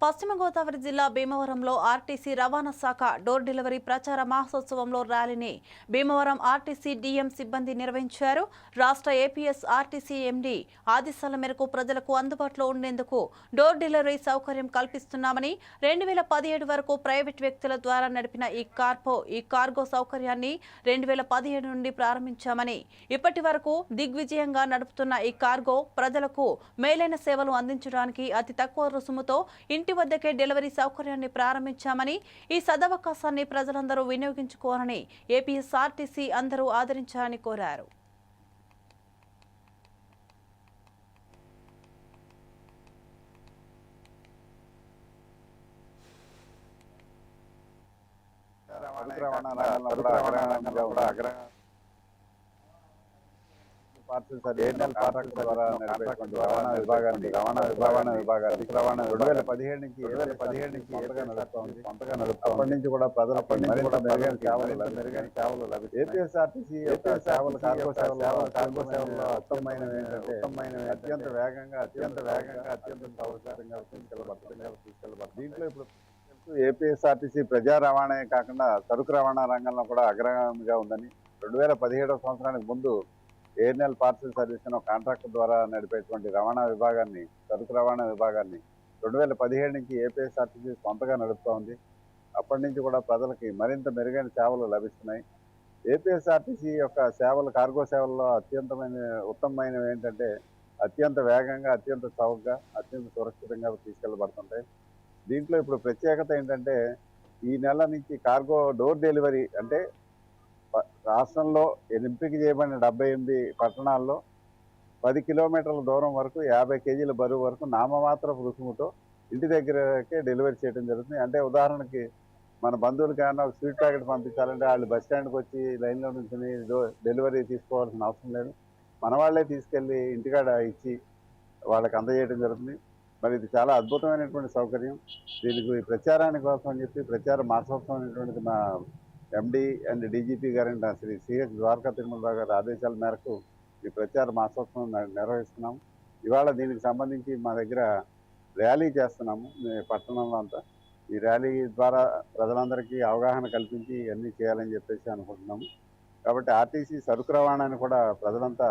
పశ్చిమ గోదావరి జిల్లా భీమవరంలో ఆర్టీసీ రవాణా శాఖ డోర్ డెలివరీ ప్రచార మహోత్సవంలో ర్యాలీని భీమవరం ఆర్టీసీ డీఎం సిబ్బంది నిర్వహించారు. రాష్ట్ర ఏపీఎస్ ఆర్టీసీ ఎండీ ఆదేశాల మేరకు ప్రజలకు అందుబాటులో ఉండేందుకు డోర్ డెలివరీ సౌకర్యం కల్పిస్తున్నామని 2017 వరకు ప్రైవేట్ వ్యక్తుల ద్వారా నడిపిన ఈ కార్గో సౌకర్యాన్ని 2017 నుండి ప్రారంభించామని, ఇప్పటి వరకు దిగ్విజయంగా నడుపుతున్న ఈ కార్గో ప్రజలకు మేలైన సేవలు అందించడానికి అతి తక్కువ రుసుముతో ఇంటి వద్దకే డెలివరీ సౌకర్యాన్ని ప్రారంభించామని, ఈ సదవకాశాన్ని ప్రజలందరూ వినియోగించుకోవాలని ఏపీఎస్ఆర్టీసీ అందరూ ఆదరించాలని కోరారు. రవాణా విభాగాన్ని 2017 నుంచి కొంతగా నడుపుతోంది. అప్పటి నుంచి కూడా ప్రజలకు మెరుగైన సేవలు లభిస్తాయి. ఏపీఎస్ఆర్టీసీ సేవలు కార్గో సేవల్లో ఉత్తమమైనవి ఏంటంటే అత్యంత వేగంగా అత్యంత సౌకర్యంగా తీసుకెళ్లబడుతుంది. దీంట్లో ఇప్పుడు ఏపీఎస్ఆర్టీసీ ప్రజా రవాణా కాకుండా సరుకు రవాణా రంగంలో కూడా అగ్రగామిగా ఉందని 2017 సంవత్సరానికి ముందు ఎయిర్నెల్ పార్సల్ సర్వీస్ అనే కాంట్రాక్ట్ ద్వారా నడిపేటువంటి సరుకు రవాణా విభాగాన్ని 2017 నుంచి ఏపీఎస్ఆర్టీసీ సొంతగా నడుపుతూ ఉంది. అప్పటి నుంచి కూడా ప్రజలకి మరింత మెరుగైన సేవలు లభిస్తున్నాయి. ఏపీఎస్ఆర్టీసీ యొక్క సేవలు కార్గో సేవల్లో ఉత్తమమైనవి ఏంటంటే అత్యంత వేగంగా అత్యంత చౌకగా అత్యంత సురక్షితంగా తీసుకెళ్లబడుతుంటాయి. దీంట్లో ఇప్పుడు ప్రత్యేకత ఏంటంటే ఈ నెల నుంచి కార్గో డోర్ డెలివరీ అంటే రాష్ట్రంలో ఎంపిక చేయబడిన 78 పట్టణాల్లో 10 కిలోమీటర్ల దూరం వరకు 50 కేజీల బరువు వరకు నామమాత్రపు రుసుముతో ఇంటి దగ్గరకే డెలివరీ చేయడం జరుగుతుంది. అంటే ఉదాహరణకి మన బంధువులకి ఏమైనా ఒక స్వీట్ ప్యాకెట్ పంపించాలంటే వాళ్ళు బస్ స్టాండ్కి వచ్చి లైన్లో నుంచి డెలివరీ తీసుకోవాల్సిన అవసరం లేదు. మన వాళ్ళే తీసుకెళ్ళి ఇంటికాడ ఇచ్చి వాళ్ళకి అందజేయడం జరుగుతుంది. మరి ఇది చాలా అద్భుతమైనటువంటి సౌకర్యం. దీనికి ప్రచారాని కోసం అని చెప్పి ప్రచార మాసోత్సవం అనేటువంటిది మా ఎండి అండ్ డీజీపీ గారైన శ్రీ సిహెచ్ ద్వారకా తిరుమలరావు గారి ఆదేశాల మేరకు ఈ ప్రచార మాసోత్సవం నిర్వహిస్తున్నాము. ఇవాళ దీనికి సంబంధించి మా దగ్గర ర్యాలీ చేస్తున్నాము పట్టణంలో అంతా. ఈ ర్యాలీ ద్వారా ప్రజలందరికీ అవగాహన కల్పించి ఇవన్నీ చేయాలని చెప్పేసి అనుకుంటున్నాము. కాబట్టి ఆర్టీసీ సరుకు రవాణాని కూడా ప్రజలంతా